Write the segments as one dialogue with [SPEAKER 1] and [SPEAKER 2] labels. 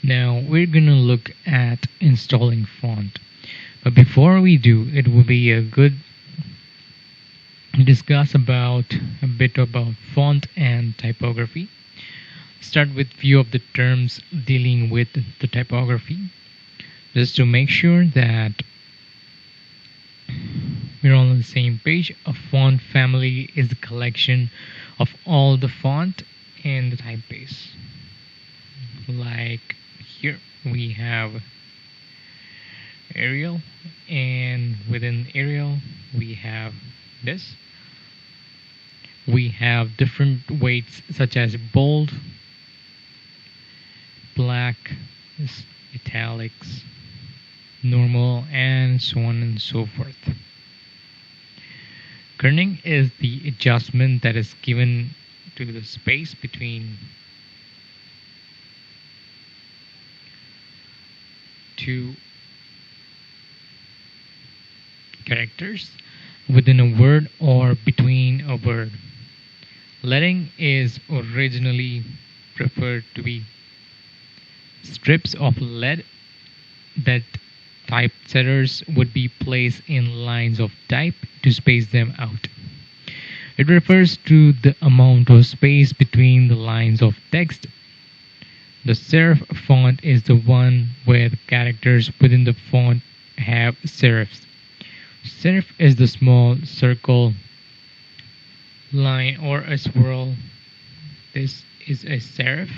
[SPEAKER 1] Now we're gonna look at installing font. But before we do, it will be a good discuss about a bit about font and typography. Start with few of the terms dealing with the typography, just to make sure that we're all on the same page. A font family is a collection of all the font in the typeface. Like here we have Arial, and within Arial we have this. We have different weights such as bold, black, italics, normal, and so on and so forth. Kerning is the adjustment that is given to the space between two characters within a word or between a word. Leading is originally preferred to be strips of lead that typesetters would be placed in lines of type to space them out. It refers to the amount of space between the lines of text. The serif font is the one where the characters within the font have serifs. Serif is the small circle, line, or a swirl. This is a serif.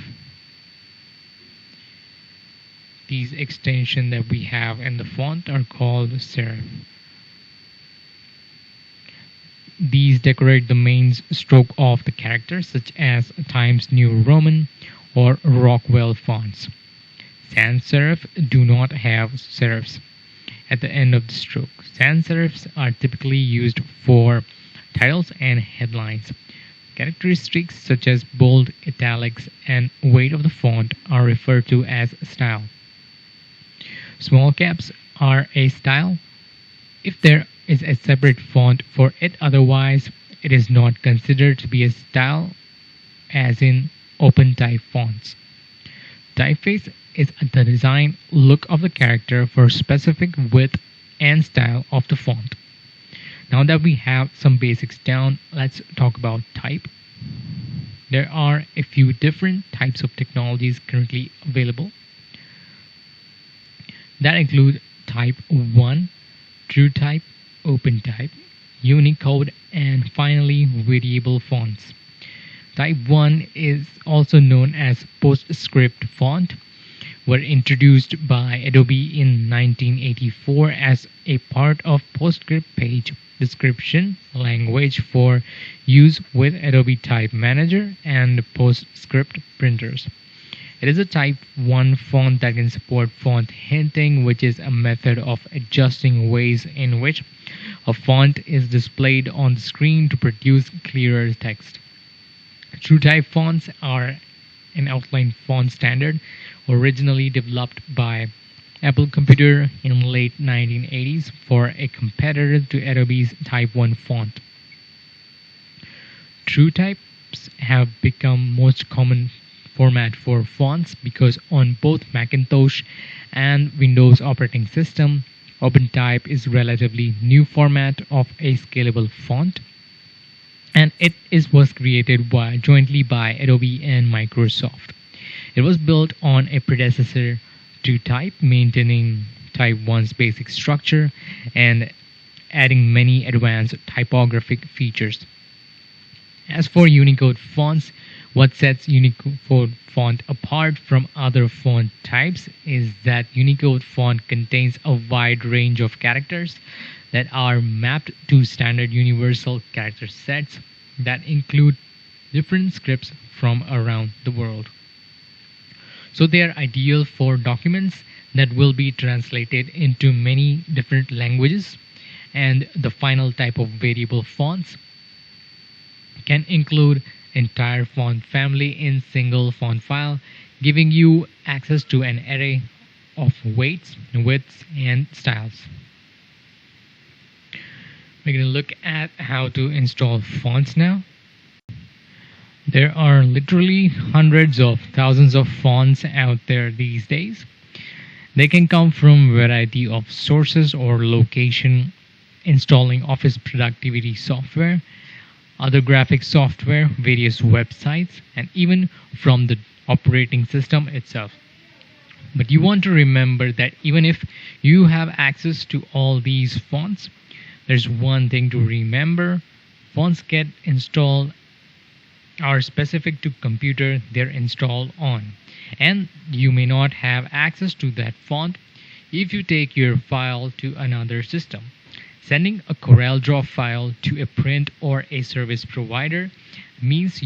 [SPEAKER 1] These extensions that we have in the font are called serif. These decorate the main stroke of the character, such as Times New Roman or Rockwell fonts. Sans serif do not have serifs at the end of the stroke. Sans serifs are typically used for titles and headlines. Characteristics such as bold, italics, and weight of the font are referred to as style. Small caps are a style if there is a separate font for it, otherwise it is not considered to be a style, as in open type fonts. Typeface is the design look of the character for specific width and style of the font. Now that we have some basics down, let's talk about type. There are a few different types of technologies currently available. That include Type 1, TrueType, OpenType, Unicode, and finally variable fonts. Type 1 is also known as PostScript font, were introduced by Adobe in 1984 as a part of PostScript page description language for use with Adobe Type Manager and PostScript printers. It is a Type 1 font that can support font hinting, which is a method of adjusting ways in which a font is displayed on the screen to produce clearer text. TrueType fonts are an outline font standard originally developed by Apple Computer in late 1980s for a competitor to Adobe's Type 1 font. TrueTypes have become most common format for fonts because on both Macintosh and Windows operating system, OpenType is relatively new format of a scalable font, and was created jointly by Adobe and Microsoft. It was built on a predecessor to Type, maintaining Type 1's basic structure and adding many advanced typographic features. As for Unicode fonts, what sets Unicode font apart from other font types is that Unicode font contains a wide range of characters that are mapped to standard universal character sets that include different scripts from around the world. So they are ideal for documents that will be translated into many different languages, and the final type of variable fonts can include entire font family in single font file, giving you access to an array of weights, widths, and styles. We're going to look at how to install fonts now. There are literally hundreds of thousands of fonts out there these days. They can come from a variety of sources or location, installing office productivity software, other graphic software, various websites, and even from the operating system itself. But you want to remember that even if you have access to all these fonts, there's one thing to remember. Fonts get installed are specific to computer they're installed on, and you may not have access to that font if you take your file to another system. Sending a CorelDRAW file to a print or a service provider means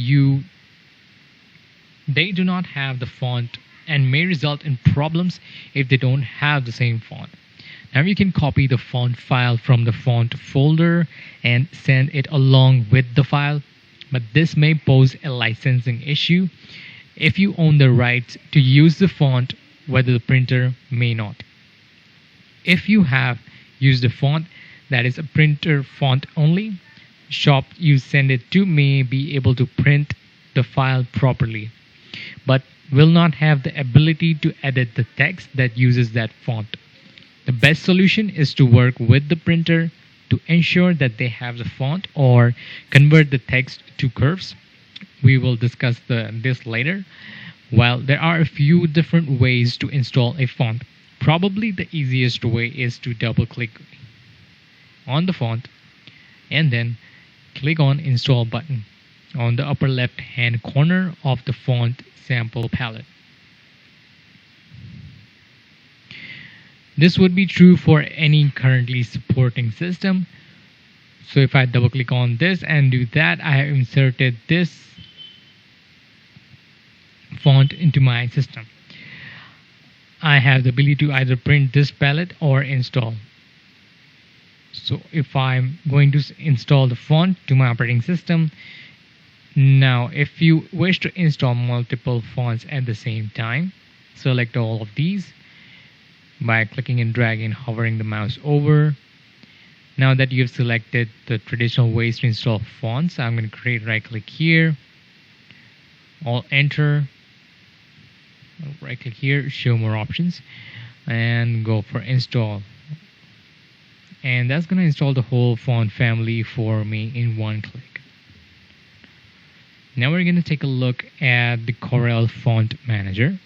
[SPEAKER 1] they do not have the font and may result in problems if they don't have the same font. Now you can copy the font file from the font folder and send it along with the file, but this may pose a licensing issue if you own the rights to use the font, whether the printer may not. If you have used a font that is a printer font only, shop you send it to may be able to print the file properly, but will not have the ability to edit the text that uses that font. The best solution is to work with the printer to ensure that they have the font or convert the text to curves. We will discuss this later. While there are a few different ways to install a font, probably the easiest way is to double click on the font and then click on Install button on the upper left hand corner of the font sample palette. This would be true for any currently supporting system. So if I double click on this and do that, I have inserted this font into my system. I have the ability to either print this palette or install. So if I'm going to install the font to my operating system, now if you wish to install multiple fonts at the same time, select all of these by clicking and dragging and hovering the mouse over. Now that you've selected the traditional ways to install fonts, I'm going to create right click here, Alt Enter, right click here, show more options, and go for install. And that's going to install the whole font family for me in one click. Now we're going to take a look at the Corel Font Manager.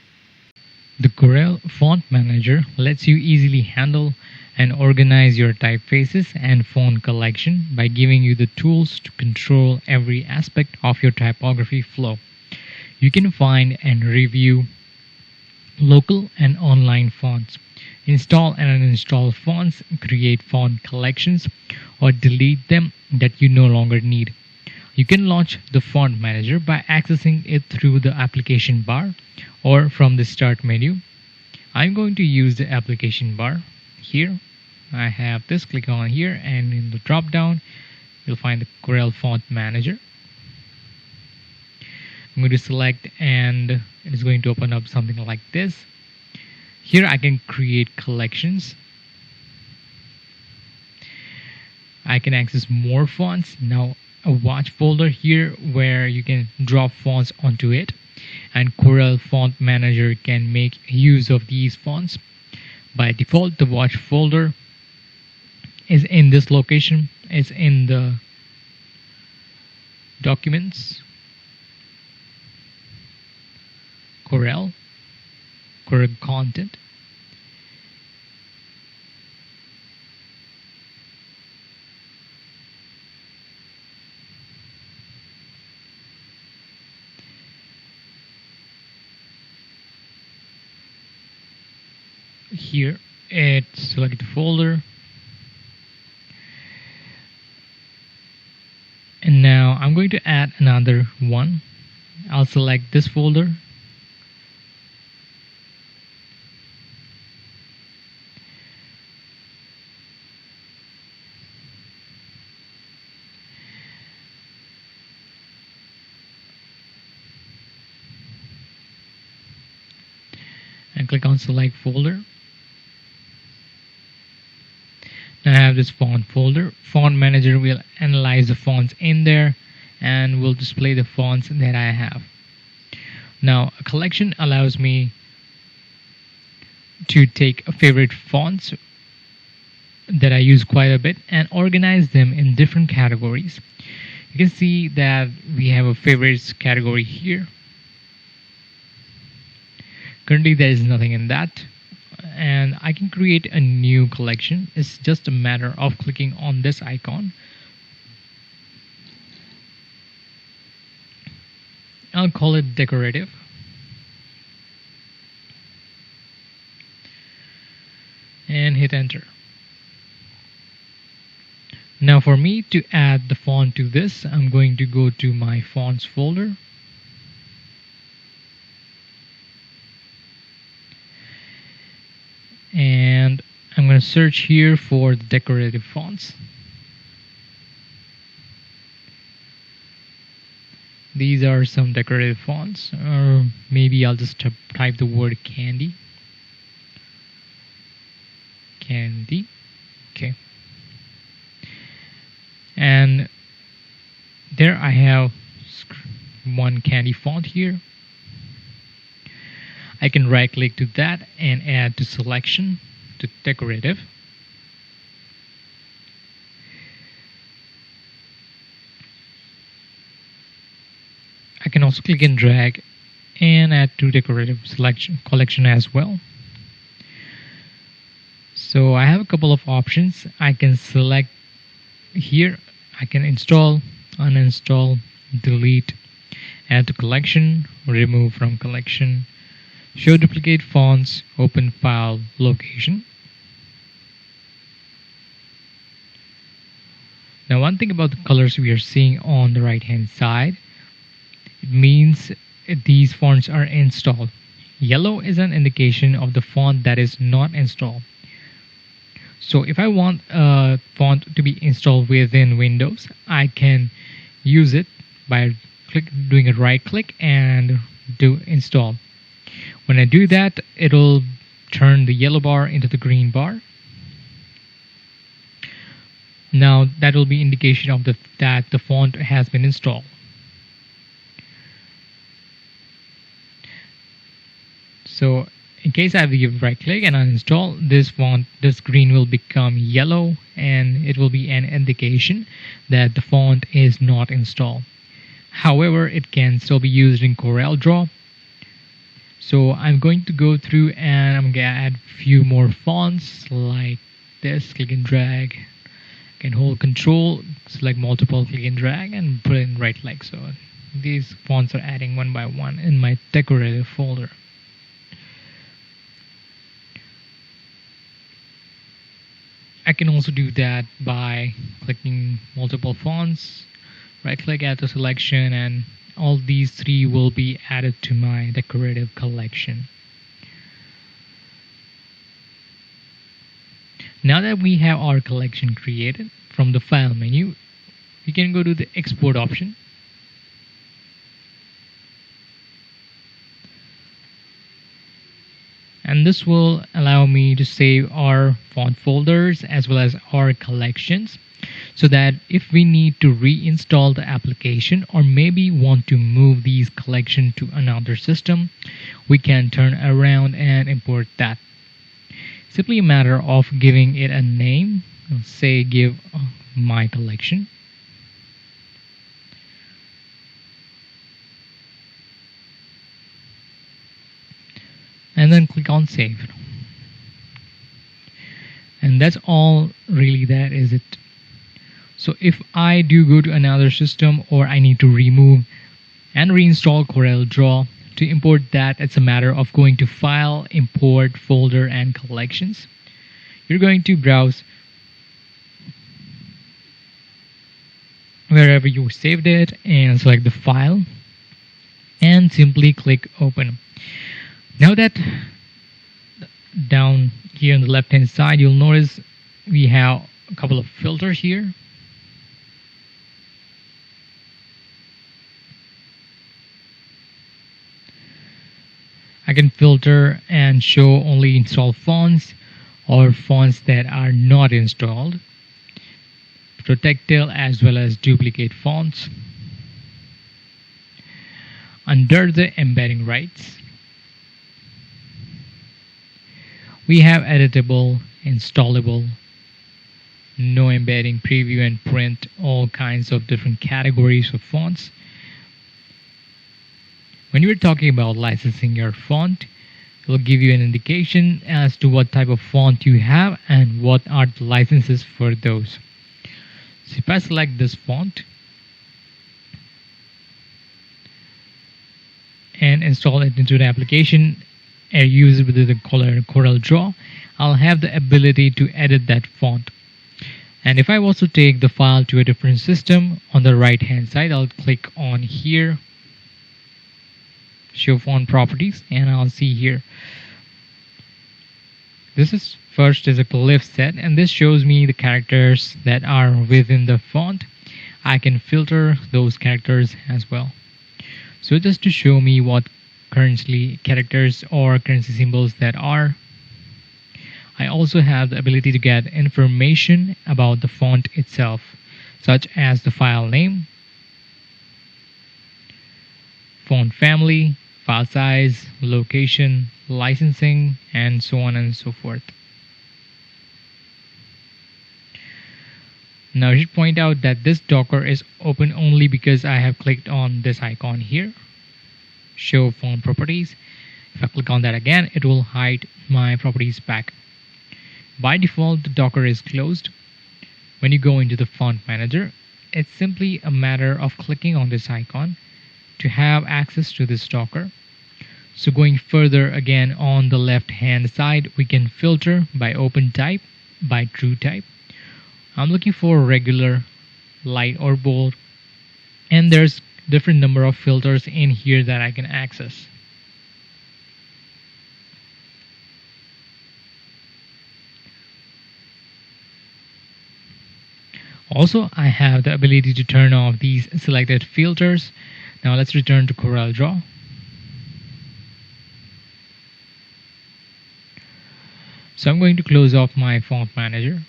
[SPEAKER 1] The Corel Font Manager lets you easily handle and organize your typefaces and font collection by giving you the tools to control every aspect of your typography flow. You can find and review local and online fonts, install and uninstall fonts, create font collections, or delete them that you no longer need. You can launch the Font Manager by accessing it through the application bar or from the start menu. I'm going to use the application bar. Here I have this, click on here, and in the drop down you'll find the Corel Font Manager. I'm going to select and it is going to open up something like this. Here I can create collections. I can access more fonts. Now a watch folder here where you can drop fonts onto it, and Corel Font Manager can make use of these fonts. By default, the watch folder is in this location. It's in the documents, Corel content. Here select the folder, and now I'm going to add another one. I'll select this folder, and click on select folder. Now I have this font folder. Font Manager will analyze the fonts in there and will display the fonts that I have. Now, a collection allows me to take favorite fonts that I use quite a bit and organize them in different categories. You can see that we have a favorites category here. Currently there is nothing in that, and I can create a new collection. It's just a matter of clicking on this icon. I'll call it Decorative. And hit enter. Now for me to add the font to this, I'm going to go to my fonts folder. And I'm going to search here for the decorative fonts. These are some decorative fonts, or maybe I'll just type the word candy. Candy. Okay. And there I have one candy font here. I can right click to that and add to selection to decorative. I can also click and drag and add to decorative selection collection as well. So I have a couple of options. I can select here. I can install, uninstall, delete, add to collection, remove from collection, show duplicate fonts, open file location. Now one thing about the colors we are seeing on the right hand side, it means these fonts are installed. Yellow is an indication of the font that is not installed. So if I want a font to be installed within Windows, I can use it by doing a right click and do install. When I do that, it'll turn the yellow bar into the green bar. Now that will be indication of that the font has been installed. So in case I have to give right click and uninstall, this font, this green will become yellow, and it will be an indication that the font is not installed. However, it can still be used in CorelDRAW. So I'm going to go through and I'm going to add a few more fonts like this. Click and drag. I can hold Control, select multiple, click and drag, and put in right click. So these fonts are adding one by one in my decorative folder. I can also do that by clicking multiple fonts, right click, add to selection, and all these three will be added to my decorative collection. Now that we have our collection created, from the file menu, we can go to the export option. And this will allow me to save our font folders as well as our collections, so that if we need to reinstall the application or maybe want to move these collections to another system, we can turn around and import that. Simply a matter of giving it a name. Say give my collection. And then click on save. And that's all really, that is it. So if I do go to another system or I need to remove and reinstall CorelDRAW, to import that, it's a matter of going to File, Import, Folder, and Collections. You're going to browse wherever you saved it and select the file and simply click Open. Now that down here on the left hand side, you'll notice we have a couple of filters here. I can filter and show only installed fonts or fonts that are not installed, protectile as well as duplicate fonts. Under the embedding rights, we have editable, installable, no embedding, preview and print, all kinds of different categories of fonts. When you're talking about licensing your font, it will give you an indication as to what type of font you have and what are the licenses for those. So if I select this font and install it into the application and use it with the CorelDRAW, I'll have the ability to edit that font. And if I was to take the file to a different system, on the right hand side I'll click on here, show font properties, and I'll see here this is first is a glyph set, and this shows me the characters that are within the font. I can filter those characters as well. So just to show me what currency characters or currency symbols that are, I also have the ability to get information about the font itself, such as the file name, font family, file size, location, licensing, and so on and so forth. Now I should point out that this Docker is open only because I have clicked on this icon here, show font properties. If I click on that again, it will hide my properties back. By default, the Docker is closed. When you go into the font manager, it's simply a matter of clicking on this icon to have access to this Docker. So going further, again on the left hand side, we can filter by open type, by true type. I'm looking for regular, light or bold, and there's different number of filters in here that I can access. Also, I have the ability to turn off these selected filters. Now let's return to CorelDRAW. So I'm going to close off my font manager.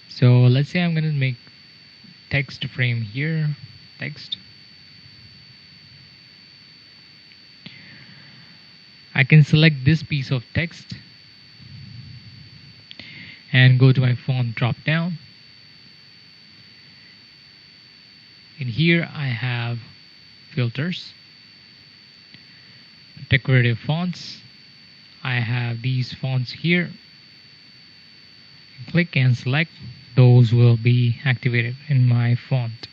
[SPEAKER 1] So let's say I'm going to make text frame here, text. I can select this piece of text and go to my font drop down. In here I have filters, decorative fonts. I have these fonts here. Click and select, those will be activated in my font.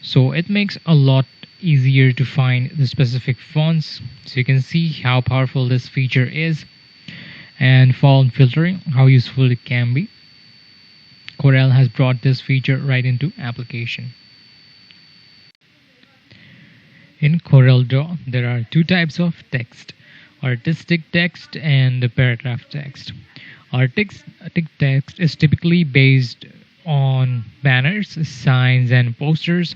[SPEAKER 1] So it makes a lot easier to find the specific fonts. So you can see how powerful this feature is, and font filtering, how useful it can be. Corel has brought this feature right into application. In CorelDRAW, there are two types of text: artistic text and paragraph text. Artistic text is typically based on banners, signs, and posters,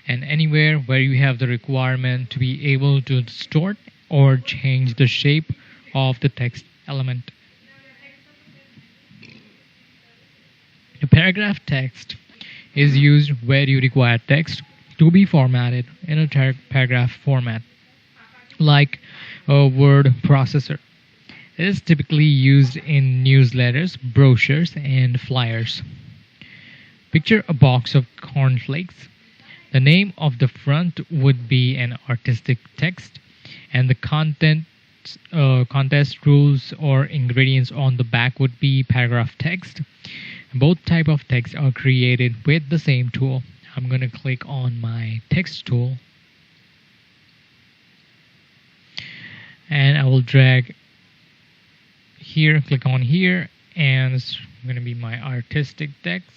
[SPEAKER 1] and anywhere where you have the requirement to be able to distort or change the shape of the text element. The paragraph text is used where you require text to be formatted in a paragraph format, like a word processor. It is typically used in newsletters, brochures, and flyers. Picture a box of cornflakes. The name of the front would be an artistic text, and the contest rules or ingredients on the back would be paragraph text. Both type of text are created with the same tool. I'm going to click on my text tool, and I will drag here, click on here, and it's going to be my artistic text.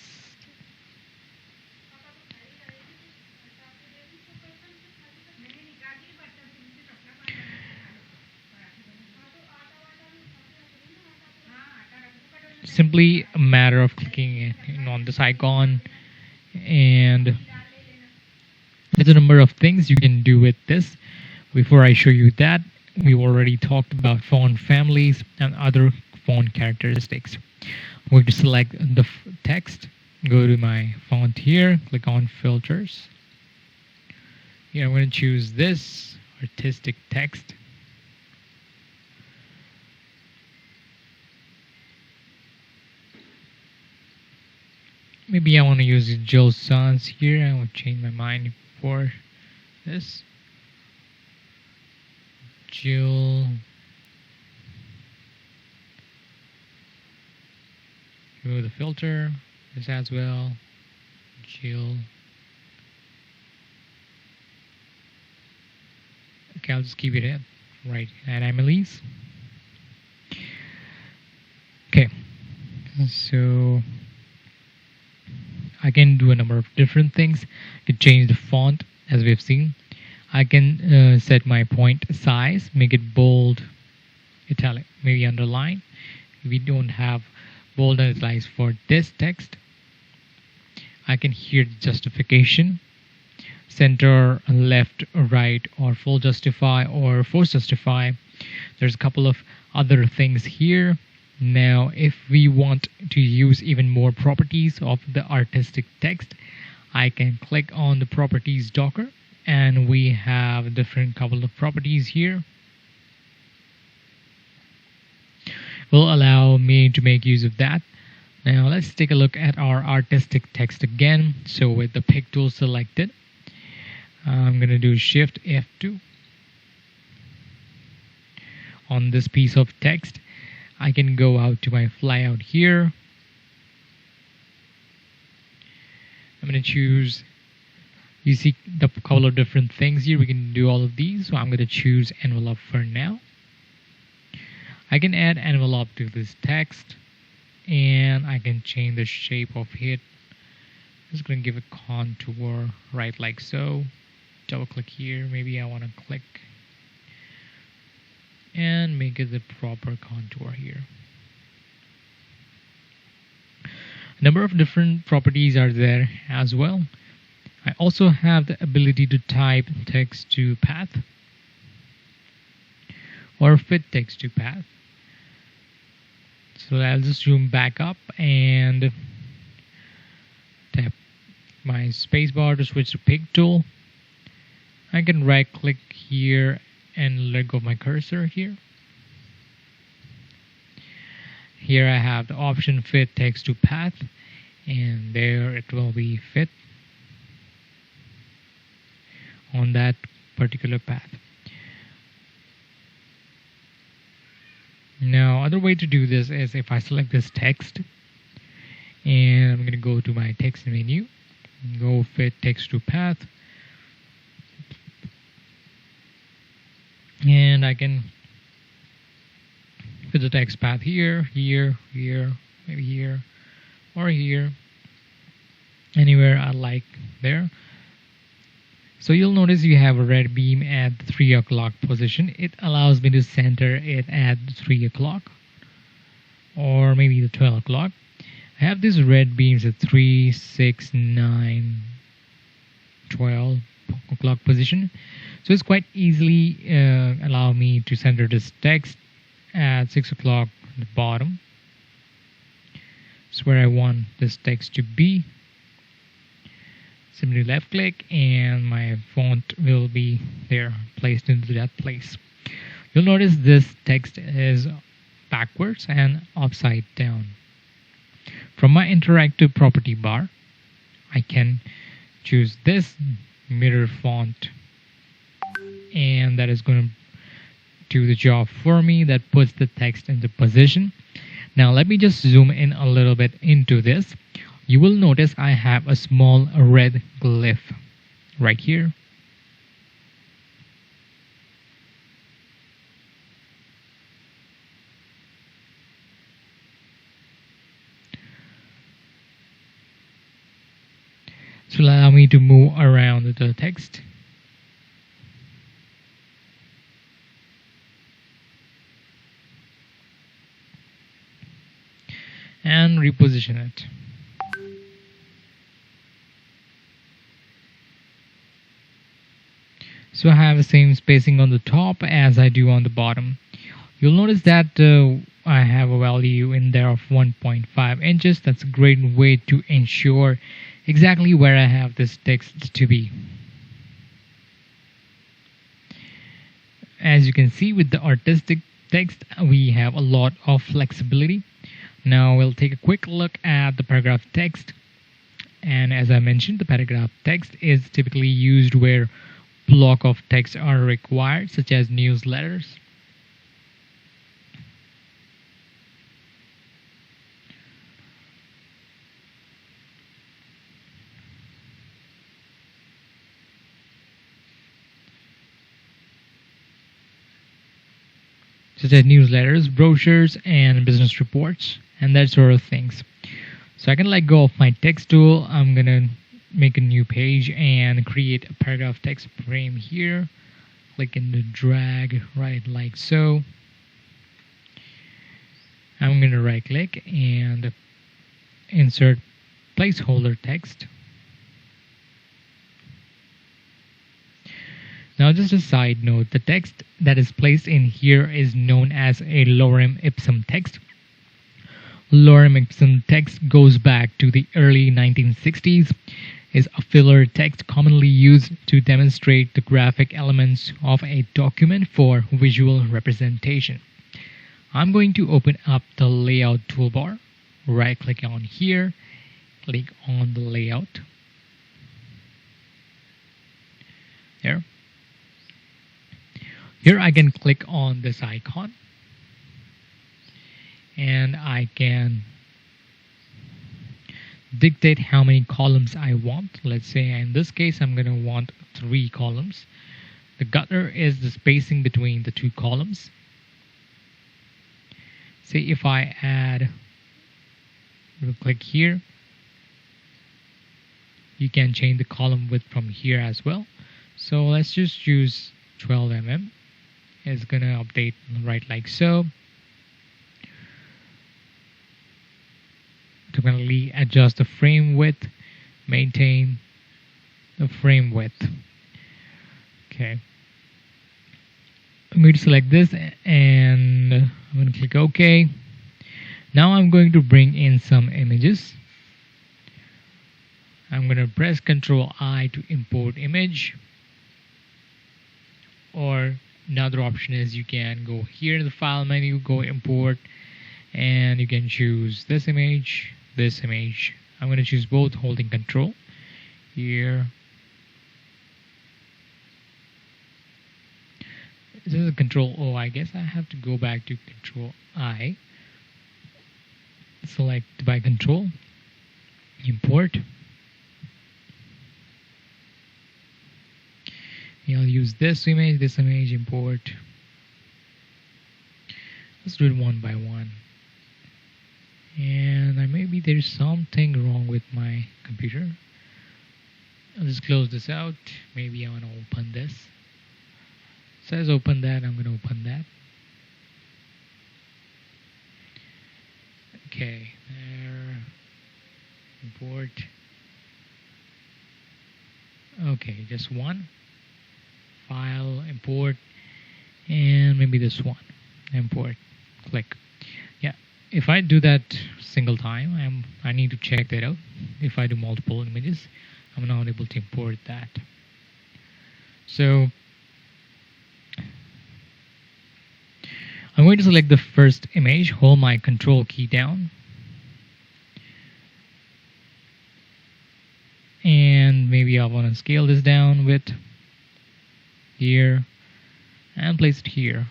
[SPEAKER 1] Simply a matter of clicking on this icon, and there's a number of things you can do with this. Before I show you that, we've already talked about font families and other font characteristics. I'm going to select the text, go to my font here, click on filters. Here I'm going to choose this artistic text. Maybe I want to use Jill Sans here. I will change my mind for this. Jill. Remove the filter. This as well. Jill. Okay, I'll just keep it at right at Emily's. Okay, so I can do a number of different things. I can change the font as we've seen. I can set my point size, make it bold, italic, maybe underline. We don't have bold and italics for this text. I can hear justification, center, left, right, or full justify or force justify. There's a couple of other things here. Now, if we want to use even more properties of the artistic text, I can click on the properties docker, and we have different couple of properties here. Will allow me to make use of that. Now let's take a look at our artistic text again. So with the pick tool selected, I'm going to do Shift F2 on this piece of text. I can go out to my flyout here. I'm going to choose, you see the couple of different things here. We can do all of these. So I'm going to choose envelope for now. I can add envelope to this text, and I can change the shape of it. I'm just going to give a contour right like so. Double click here. Maybe I want to click and make it the proper contour here. A number of different properties are there as well. I also have the ability to type text to path or fit text to path. So I'll just zoom back up and tap my spacebar to switch to pick tool. I can right click here and let go of my cursor here. Here I have the option fit text to path, and there it will be fit on that particular path. Now, other way to do this is if I select this text, and I'm going to go to my text menu, go fit text to path, and I can fit the text path here, here, here, maybe here, or here, anywhere I like there. So you'll notice you have a red beam at the 3 o'clock position. It allows me to center it at 3 o'clock or maybe the 12 o'clock. I have these red beams at 3, 6, 9, 12 o'clock position. So it's quite easily allow me to center this text at 6 o'clock at the bottom. It's where I want this text to be. Simply left click and my font will be there, placed into that place. You'll notice this text is backwards and upside down. From my interactive property bar, I can choose this mirror font, and that is going to do the job for me. That puts the text into position. Now let me just zoom in a little bit into this. You will notice I have a small red glyph right here. This will allow me to move around the text. And reposition it. So I have the same spacing on the top as I do on the bottom. You'll notice that I have a value in there of 1.5 inches. That's a great way to ensure exactly where I have this text to be. As you can see, with the artistic text, we have a lot of flexibility. Now we'll take a quick look at the paragraph text. And as I mentioned, the paragraph text is typically used where block of text are required, such as newsletters. Such as newsletters, brochures, and business reports, and that sort of things. So I can let go of my text tool. I'm gonna make a new page and create a paragraph text frame here. Click in the drag, right like so. I'm gonna right click and insert placeholder text. Now just a side note, the text that is placed in here is known as a lorem ipsum text. Lorem ipsum text goes back to the early 1960s, is a filler text commonly used to demonstrate the graphic elements of a document for visual representation. I'm going to open up the layout toolbar, right click on here, click on the layout. There. Here I can click on this icon and I can dictate how many columns I want. Let's say in this case I'm going to want 3 columns. The gutter is the spacing between the 2 columns. Say if I add, we'll click here, you can change the column width from here as well. So let's just use 12 mm. It's gonna update right like so. Automatically adjust the frame width, maintain the frame width. Okay. I'm going to select this and I'm going to click OK. Now I'm going to bring in some images. I'm going to press Ctrl I to import image, or another option is you can go here in the file menu, go import, and you can choose this image, this image. I'm going to choose both, holding Control here. This is a Control O, I guess I have to go back to Control I. Select by Control, import. I'll use this image, import. Let's do it one by one. And maybe there's something wrong with my computer. I'll just close this out. Maybe I want to open this. It says open that, I'm going to open that. Okay, there. Import. Okay, just one. File, import, and maybe this one, import, click. Yeah, if I do that single time, I need to check that out. If I do multiple images, I'm not able to import that. So I'm going to select the first image, hold my Control key down, and maybe I want to scale this down with here and place it here.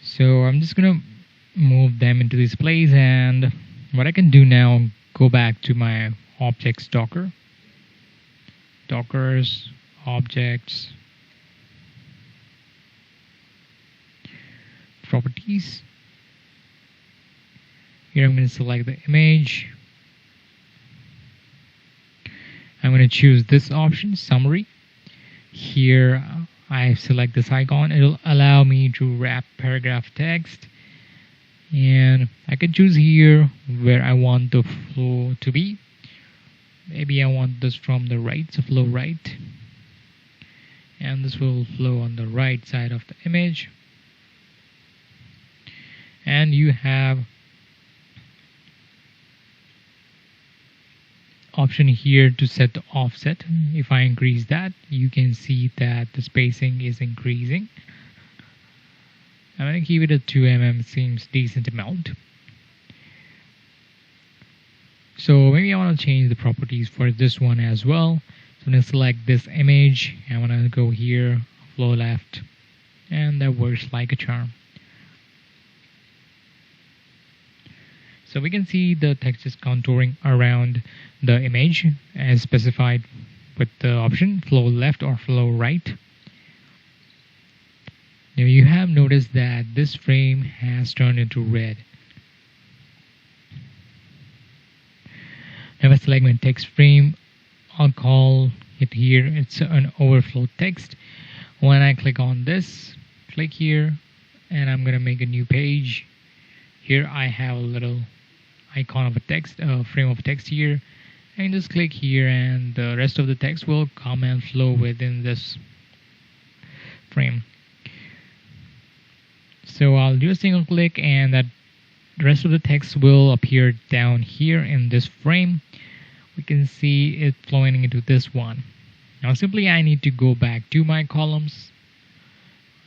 [SPEAKER 1] So I'm just gonna move them into this place, and what I can do now, go back to my objects Docker, Dockers, objects, properties. Here I'm going to select the image. I'm going to choose this option, summary. Here I select this icon. It'll allow me to wrap paragraph text, and I can choose here where I want the flow to be. Maybe I want this from the right, so flow right, and this will flow on the right side of the image. And you have option here to set the offset. If I increase that, you can see that the spacing is increasing. I'm going to keep it at 2 mm, seems decent amount. So maybe I want to change the properties for this one as well. So I'm going to select this image. I want to go here, flow left, and that works like a charm. So we can see the text is contouring around the image as specified with the option flow left or flow right. Now you have noticed that this frame has turned into red. Now if I select my text frame, I'll call it here, it's an overflow text. When I click on this, click here, and I'm going to make a new page. Here I have a little icon of a text, frame of text here, and just click here and the rest of the text will come and flow within this frame. So I'll do a single click and that rest of the text will appear down here in this frame. We can see it flowing into this one. Now simply I need to go back to my columns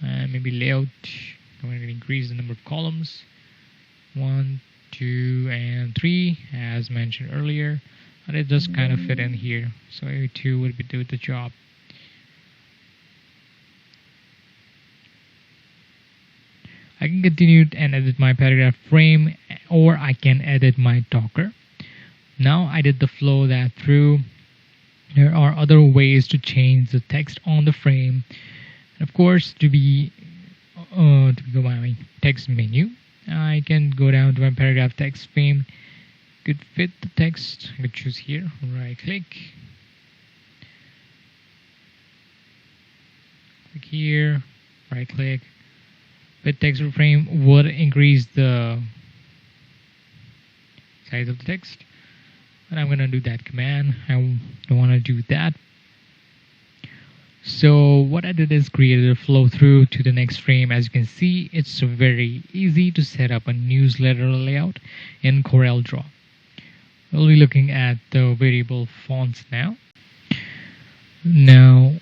[SPEAKER 1] and maybe layout. I'm going to increase the number of columns, 1, 2, and 3 as mentioned earlier, and it just kind of fit in here, so maybe 2 would do the job. I can continue and edit my paragraph frame, or I can edit my talker. Now I did the flow that through. There are other ways to change the text on the frame, and of course to go my text menu, I can go down to my paragraph text frame, could fit the text, I could choose here, right click here, right click, fit text frame would increase the size of the text, and I'm gonna do that command. I don't want to do that. So what I did is created a flow through to the next frame. As you can see, it's very easy to set up a newsletter layout in CorelDRAW. We'll be looking at the variable fonts now. Now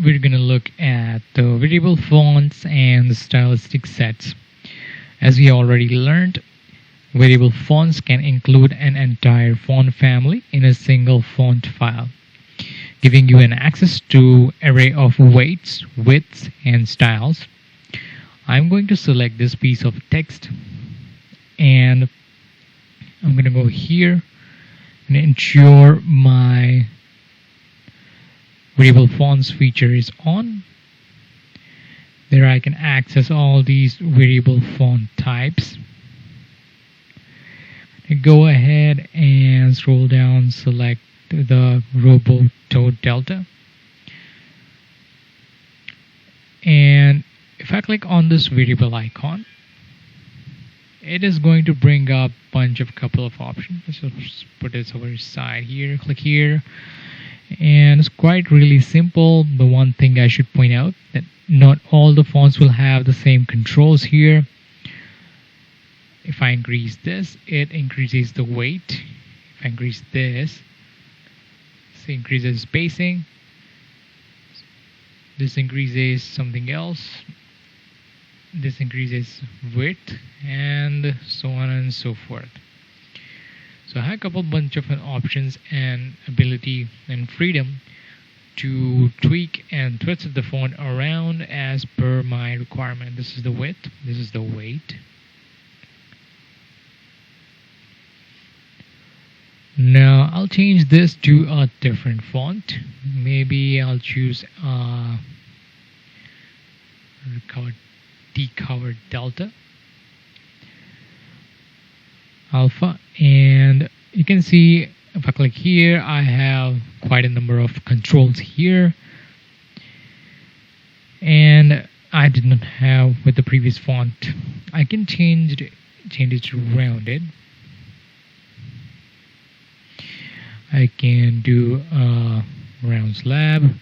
[SPEAKER 1] we're going to look at the variable fonts and the stylistic sets. As we already learned, variable fonts can include an entire font family in a single font file, giving you an access to array of weights, widths, and styles. I'm going to select this piece of text and I'm going to go here and ensure my variable fonts feature is on. There I can access all these variable font types. Go ahead and scroll down, select the Roboto Delta, and if I click on this variable icon, it is going to bring up a couple of options. Let's just put this over the side here, click here, and it's quite really simple. The one thing I should point out that not all the fonts will have the same controls here. If I increase this, it increases the weight. If I increase this, it increases spacing. This increases something else. This increases width, and so on and so forth. So I have a couple bunch of options and ability and freedom to tweak and twist the font around as per my requirement. This is the width, this is the weight. Now I'll change this to a different font. Maybe I'll choose Decorative Delta Alpha, and you can see if I click here, I have quite a number of controls here, and I did not have with the previous font. I can change it to rounded. I can do round slab,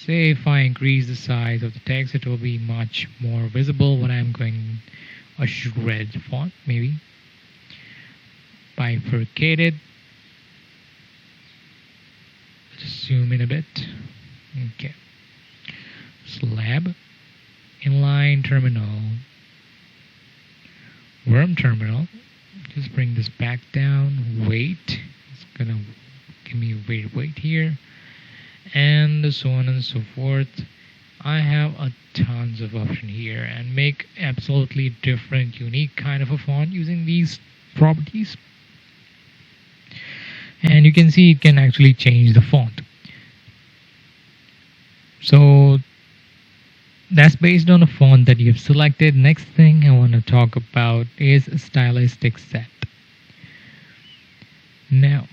[SPEAKER 1] say if I increase the size of the text, it will be much more visible when I'm going a red font, maybe bifurcated. Just zoom in a bit. Okay. Slab, inline terminal, worm terminal. Just bring this back down. Weight. It's gonna give me a weight here, and so on and so forth. I have a tons of option here and make absolutely different, unique kind of a font using these properties. And you can see it can actually change the font. So that's based on a font that you've selected. Next thing I want to talk about is a stylistic set. Now,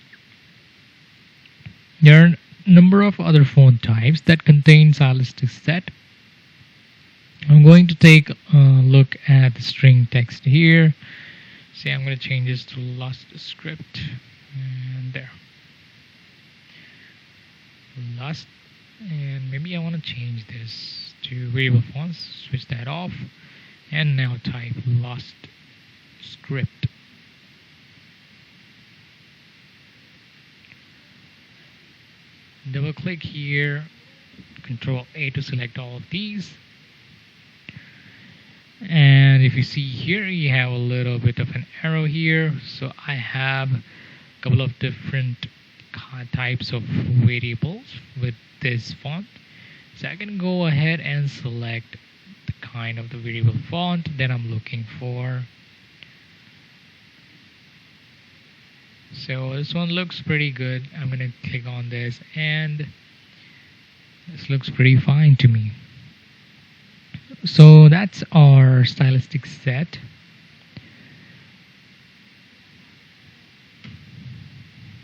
[SPEAKER 1] there are a number of other font types that contain stylistic set. I'm going to take a look at the string text here. Say I'm going to change this to Lust script, and there. Lust, and maybe I want to change this to variable fonts. Switch that off, and now type Lust script. Double click here, Control A to select all of these. And if you see here, you have a little bit of an arrow here. So I have a couple of different types of variables with this font. So I can go ahead and select the kind of the variable font that I'm looking for. So this one looks pretty good. I'm going to click on this, and this looks pretty fine to me. So that's our stylistic set.